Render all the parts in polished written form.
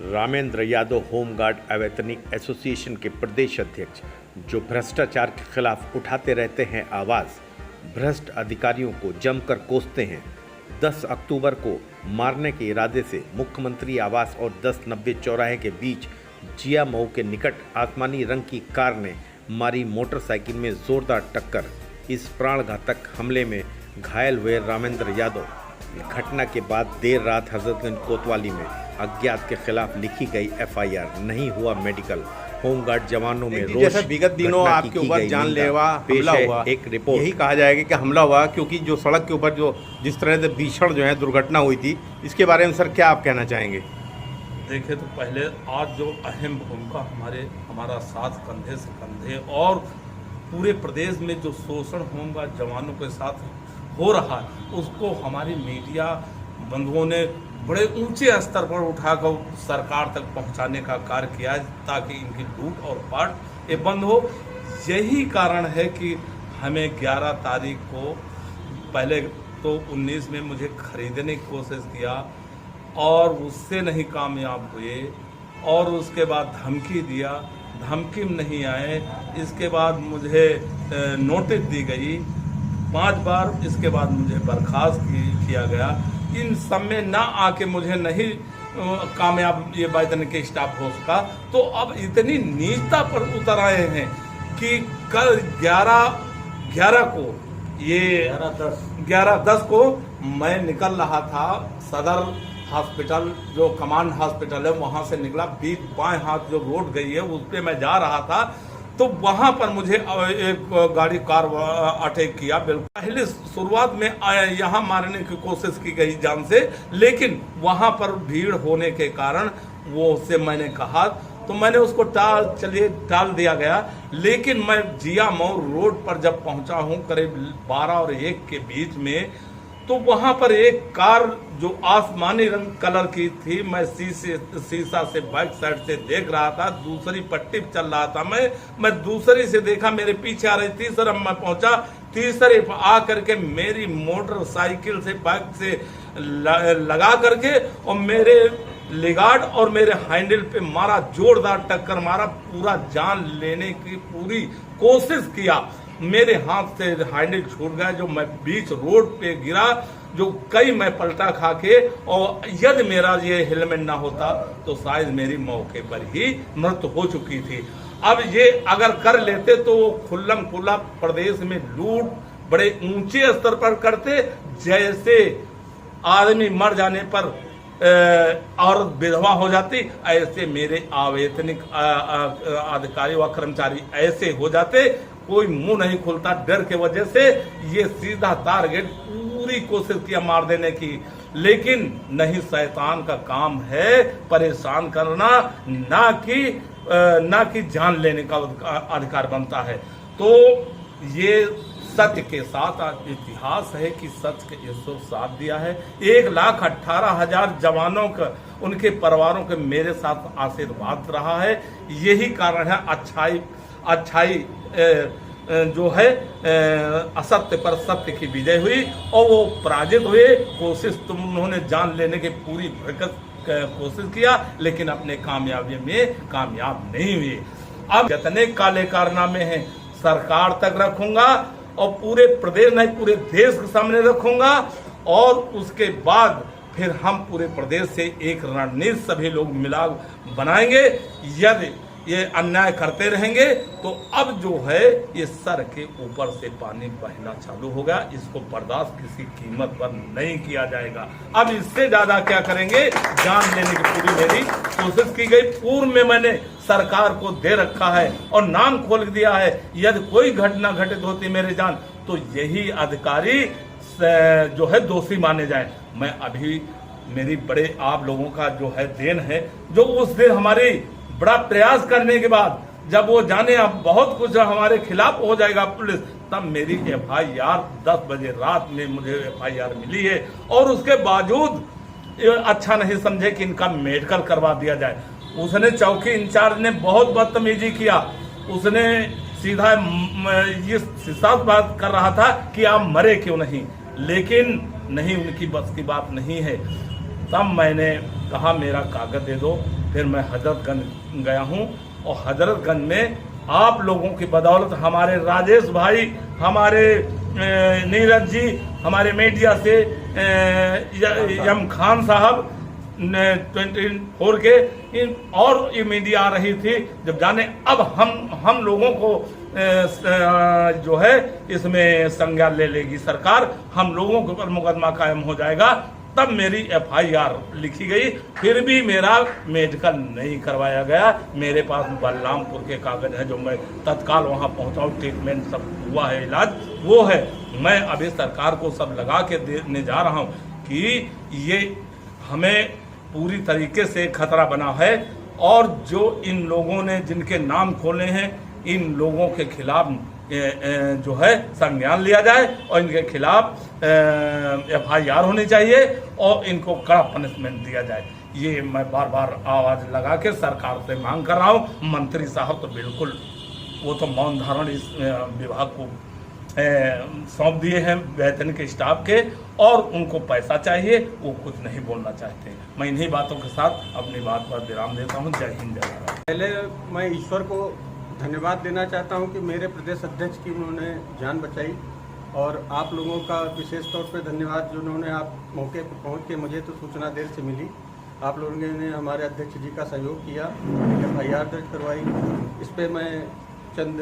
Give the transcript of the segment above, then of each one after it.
Ramendra Yadav home guard अवैतनिक association के प्रदेश अध्यक्ष, जो भ्रष्टाचार के खिलाफ उठाते रहते हैं आवाज़, भ्रष्ट अधिकारियों को जमकर कोसते हैं। 10 अक्टूबर को मारने के इरादे से मुख्यमंत्री आवास और 1090 चौराहे के बीच जिया मऊ के निकट आसमानी रंग की कार ने मारी मोटरसाइकिल में जोरदार टक्कर। इस प्राणघातक हमले में घायल हुए रामेंद्र यादव। घटना के बाद देर रात हजरतगंज कोतवाली में अज्ञात के खिलाफ लिखी गई एफआईआर, नहीं हुआ मेडिकल। होमगार्ड जवानों में रोष। जैसे विगत दिनों आपके ऊपर जानलेवा हमला हुआ, एक रिपोर्ट यही कहा जाएगा कि हमला हुआ क्योंकि जो सड़क के ऊपर जो जिस तरह से भीषण जो है दुर्घटना हुई थी, इसके बारे में सर क्या आप कहना चाहेंगे? देखिए, तो पहले आज जो अहम भूमिका हमारा साथ कंधे से कंधे और पूरे प्रदेश में जो शोषण होमगार्ड जवानों के साथ हो रहा है, उसको हमारी मीडिया बंधुओं ने बड़े ऊंचे स्तर पर उठाकर सरकार तक पहुंचाने का कार्य किया है, ताकि इनकी लूट और पाट ये बंद हो। यही कारण है कि हमें 11 तारीख को, पहले तो 19 में मुझे खरीदने की कोशिश किया और उससे नहीं कामयाब हुए, और उसके बाद धमकी दिया, धमकी में नहीं आए। इसके बाद मुझे नोटिस दी गई 5 बार, इसके बाद मुझे बर्खास्त किया गया। इन सब में ना आके मुझे नहीं कामयाब ये वैतनिक स्टाफ हो सका, तो अब इतनी नीचता पर उतर आए हैं कि कल 11 को, ये 11-10 को मैं निकल रहा था सदर हॉस्पिटल, जो कमांड हॉस्पिटल है, वहां से निकला। बीच बाएं हाथ जो रोड गई है उस पर मैं जा रहा था, तो वहां पर मुझे एक गाड़ी कार अटैक किया। बिल्कुल पहले शुरुआत में यहाँ मारने की कोशिश की गई जान से, लेकिन वहां पर भीड़ होने के कारण वो उससे मैंने कहा, तो मैंने उसको टाल दिया गया। लेकिन मैं जिया मऊ रोड पर जब पहुंचा हूं करीब 12 और 1 के बीच में, तो वहां पर एक कार जो आसमानी रंग कलर की थी, मैं शीशा से बैक साइड से देख रहा था, दूसरी पट्टी पे चल रहा था। मैं दूसरी से देखा, मेरे पीछे आ रही, तीसरा मैं पहुंचा, तीसरे पर आ करके मेरी मोटरसाइकिल से बैक से लगा करके और मेरे लिगार्ड और मेरे हैंडल पे मारा, जोरदार टक्कर मारा, पूरा जान लेने की पूरी कोशिश किया। मेरे हाथ से हैंडल छूट गया, जो मैं बीच रोड पे गिरा, जो कई मैं पलटा खा के, और यदि मेरा ये हेलमेट ना होता तो शायद मेरी मौके पर ही मृत्यु हो चुकी थी। अब ये अगर कर लेते तो खुल्लम खुल्ला प्रदेश में लूट बड़े ऊंचे स्तर पर करते। जैसे आदमी मर जाने पर औरत विधवा हो जाती, ऐसे मेरे अवैतनिक अधिकारी व कर्मचारी ऐसे हो जाते। कोई मुंह नहीं खुलता डर के वजह से। ये सीधा टारगेट, पूरी कोशिश किया मार देने की, लेकिन नहीं, शैतान का काम है परेशान करना, ना कि जान लेने का अधिकार बनता है। तो ये सत्य के साथ इतिहास है कि सत्य के 107 दिया है। 1,18,000 जवानों का, उनके परिवारों के मेरे साथ आशीर्वाद रहा है। यही कारण है अच्छाई जो है असत्य पर सत्य की विजय हुई और वो पराजित हुए। कोशिश तुम उन्होंने जान लेने की पूरी भरकत कोशिश किया, लेकिन अपने कामयाबी में कामयाब नहीं हुए। अब जितने काले कारनामे हैं सरकार तक रखूंगा और पूरे प्रदेश नहीं पूरे देश के सामने रखूंगा, और उसके बाद फिर हम पूरे प्रदेश से एक रणनीति सभी लोग मिला बनाएंगे। यदि ये अन्याय करते रहेंगे तो अब जो है ये सर के ऊपर से पानी बहना चालू हो गया। इसको बर्दाश्त किसी कीमत पर नहीं किया जाएगा। अब इससे ज्यादा क्या करेंगे, जान लेने की पूरी मेरी कोशिश की गई। पूर्व में मैंने सरकार को दे रखा है और नाम खोल दिया है, यदि कोई घटना घटित होती मेरे जान, तो यही अधिकारी जो है दोषी माने जाए। मैं अभी, मेरी बड़े आप लोगों का जो है देन है, जो उस दिन हमारी बड़ा प्रयास करने के बाद जब वो जाने अब बहुत कुछ हमारे खिलाफ हो जाएगा पुलिस, तब मेरी एफआईआर 10 बजे रात में मुझे एफआईआर मिली है, और उसके बावजूद अच्छा नहीं समझे कि इनका मेडिकल करवा दिया जाए। उसने चौकी इंचार्ज ने बहुत बदतमीजी किया। उसने सीधा ये सीधा बात कर रहा था कि आप मरे क्यों नहीं, लेकिन नहीं, उनकी बस की बात नहीं है। तब मैंने कहा मेरा कागज़ दे दो। फिर मैं हजरतगंज गया हूँ और हजरतगंज में आप लोगों की बदौलत हमारे राजेश भाई, हमारे नीरज जी, हमारे मीडिया से यम खान साहब 24 के और ये मीडिया आ रही थी, जब जाने अब हम लोगों को जो है इसमें संज्ञान ले लेगी सरकार, हम लोगों के ऊपर मुकदमा कायम हो जाएगा। तब मेरी FIR लिखी गई, फिर भी मेरा मेडिकल नहीं करवाया गया। मेरे पास बलरामपुर के कागज है जो मैं तत्काल वहां पहुंचा हूं, ट्रीटमेंट सब हुआ है, इलाज वो है। मैं अभी सरकार को सब लगा के देने जा रहा हूं कि ये हमें पूरी तरीके से खतरा बना है और जो इन लोगों ने जिनके नाम खोले हैं, इन लोगों के खिलाफ जो है संज्ञान लिया जाए और इनके खिलाफ FIR होनी चाहिए और इनको कड़ा पनिशमेंट दिया जाए। ये मैं बार बार आवाज़ लगा के सरकार से मांग कर रहा हूँ। मंत्री साहब तो बिल्कुल वो तो मौन धारण इस विभाग को सौंप दिए हैं वैतनिक स्टाफ के, और उनको पैसा चाहिए, वो कुछ नहीं बोलना चाहते। मैं इन्हीं बातों के साथ अपनी बात पर विराम देता हूँ। जय हिंद, जय भारत। पहले मैं ईश्वर को धन्यवाद देना चाहता हूं कि मेरे प्रदेश अध्यक्ष की उन्होंने जान बचाई, और आप लोगों का विशेष तौर पे धन्यवाद जिन्होंने आप मौके पर पहुंच के, मुझे तो सूचना देर से मिली, आप लोगों ने हमारे अध्यक्ष जी का सहयोग किया, FIR दर्ज करवाई। इस पर मैं चंद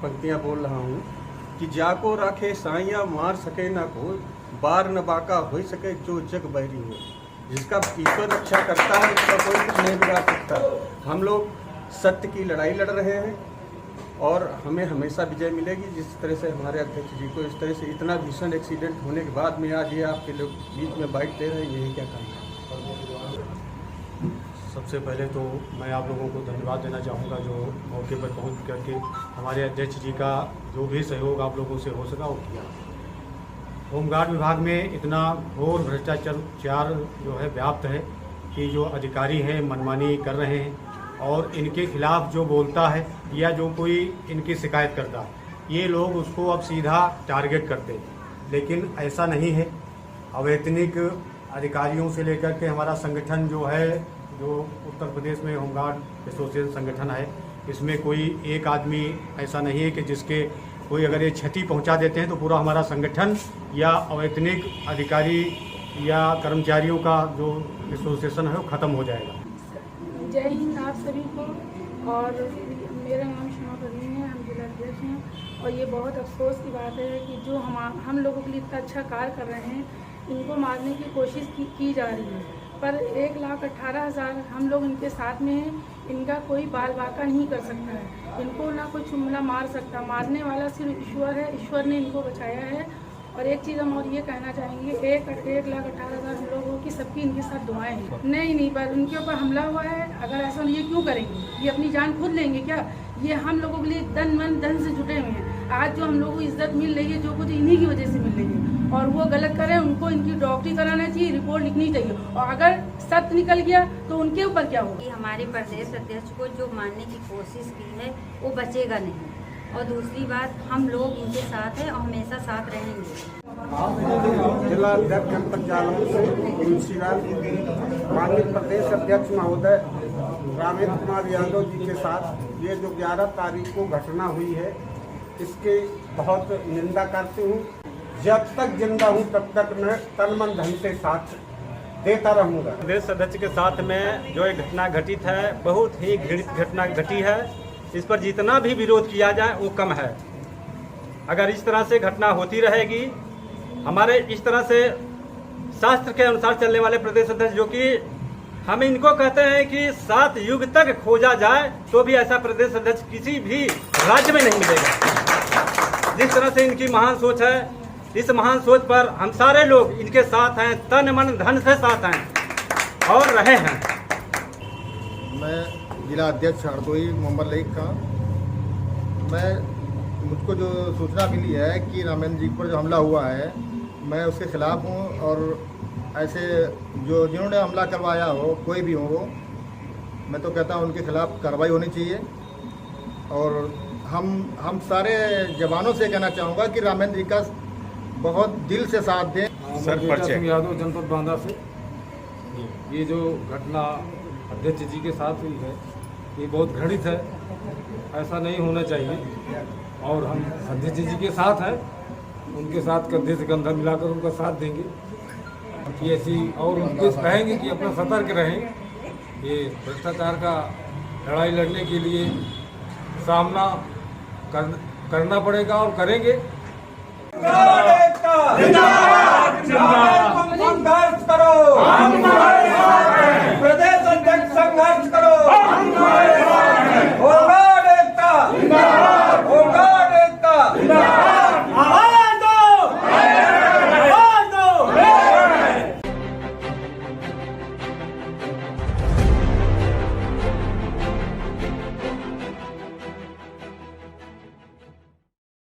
पंक्तियां बोल रहा हूं कि जाको राखे साइया मार सके ना कोई, बार न बाका हो सके जो जग बैरी हो। जिसका ईश्वर रक्षा करता है उसका कोई कुछ नहीं बिगाड़ सकता। हम लोग सत्य की लड़ाई लड़ रहे हैं और हमें हमेशा विजय मिलेगी। जिस तरह से हमारे अध्यक्ष जी को इस तरह से इतना भीषण एक्सीडेंट होने के बाद में आज ये आपके लोग बीच में बाइट दे रहे हैं, यही क्या करना है। सबसे पहले तो मैं आप लोगों को धन्यवाद देना चाहूँगा जो मौके पर पहुँच करके हमारे अध्यक्ष जी का जो भी सहयोग आप लोगों से हो सका वो किया। होमगार्ड विभाग में इतना घोर भ्रष्टाचार जो है व्याप्त है कि जो अधिकारी हैं मनमानी कर रहे हैं और इनके खिलाफ जो बोलता है या जो कोई इनकी शिकायत करता है, ये लोग उसको अब सीधा टारगेट करते हैं, लेकिन ऐसा नहीं है। अवैतनिक अधिकारियों से लेकर के हमारा संगठन जो है, जो उत्तर प्रदेश में होमगार्ड एसोसिएशन संगठन है, इसमें कोई एक आदमी ऐसा नहीं है कि जिसके कोई अगर ये क्षति पहुंचा देते हैं तो पूरा हमारा संगठन या अवैतनिक अधिकारी या कर्मचारियों का जो एसोसिएशन है वो ख़त्म हो जाएगा। जय हिंद आप सभी को। और मेरा नाम शमा परवीन है, हम जिला अध्यक्ष हैं। और ये बहुत अफसोस की बात है कि जो हम लोगों के लिए इतना अच्छा कार्य कर रहे हैं, इनको मारने की कोशिश की जा रही है। पर 1,18,000 हम लोग इनके साथ में हैं, इनका कोई बाल बाका नहीं कर सकता है, इनको ना कोई चुमला मार सकता। मारने वाला सिर्फ ईश्वर है, ईश्वर ने इनको बचाया है। और एक चीज़ हम और ये कहना चाहेंगे, 1,18,000 हम लोगों की सबकी इनके साथ दुआएं हैं। नहीं, पर उनके ऊपर हमला हुआ है। अगर ऐसा ये क्यों करेंगे? ये अपनी जान खुद लेंगे क्या? ये हम लोगों के लिए तन मन धन से जुटे हुए हैं। आज जो हम लोगों को इज्जत मिल रही है, जो कुछ इन्हीं की वजह से मिल रही है, और वो गलत करें, उनको इनकी डॉक्टरी कराना चाहिए, रिपोर्ट लिखनी चाहिए। और अगर सत्य निकल गया तो उनके ऊपर क्या होगा? हमारे प्रदेश अध्यक्ष को जो मारने की कोशिश की है वो बचेगा नहीं। और दूसरी बात, हम लोग उनके साथ हैं और हमेशा साथ रहेंगे। जिला अध्यक्ष जनपद जालौन से तुलसीलाल, माननीय प्रदेश अध्यक्ष महोदय रामेंद्र कुमार यादव जी के साथ ये जो 11 तारीख को घटना हुई है, इसके बहुत निंदा करती हूँ। जब तक जिंदा हूँ तब तक मैं तन मन धन से साथ देता रहूँगा। प्रदेश अध्यक्ष के साथ में जो एक घटना घटित है, बहुत ही घृणित घटना घटी है। इस पर जितना भी विरोध किया जाए वो कम है। अगर इस तरह से घटना होती रहेगी, हमारे इस तरह से शास्त्र के अनुसार चलने वाले प्रदेश अध्यक्ष, जो कि हम इनको कहते हैं कि 7 युग तक खोजा जाए तो भी ऐसा प्रदेश अध्यक्ष किसी भी राज्य में नहीं मिलेगा। जिस तरह से इनकी महान सोच है, इस महान सोच पर हम सारे लोग इनके साथ हैं, तन मन धन से साथ हैं और रहे हैं। मैं जिला अध्यक्ष हरदोई मोहम्मद लईक का, मुझको जो सूचना मिली है कि रामेंद्र जी पर जो हमला हुआ है, मैं उसके खिलाफ हूँ। और ऐसे जो जिन्होंने हमला करवाया हो, कोई भी हो, मैं तो कहता हूँ उनके खिलाफ कार्रवाई होनी चाहिए। और हम सारे जवानों से कहना चाहूँगा कि रामेंद्र जी का बहुत दिल से साथ दें। सर, परिचय। यादव, जनपद बांदा से। ये जो घटना अध्यक्ष जी के साथ हुई है ये बहुत घृणित है, ऐसा नहीं होना चाहिए। और हम अध्यक्ष जी के साथ हैं, उनके साथ कंधे से कंधा मिलाकर उनका साथ देंगे कि ऐसी, और उनके कहेंगे कि अपना सतर्क रहें। ये भ्रष्टाचार का लड़ाई लड़ने के लिए सामना करना पड़ेगा और करेंगे। संघर्ष करो,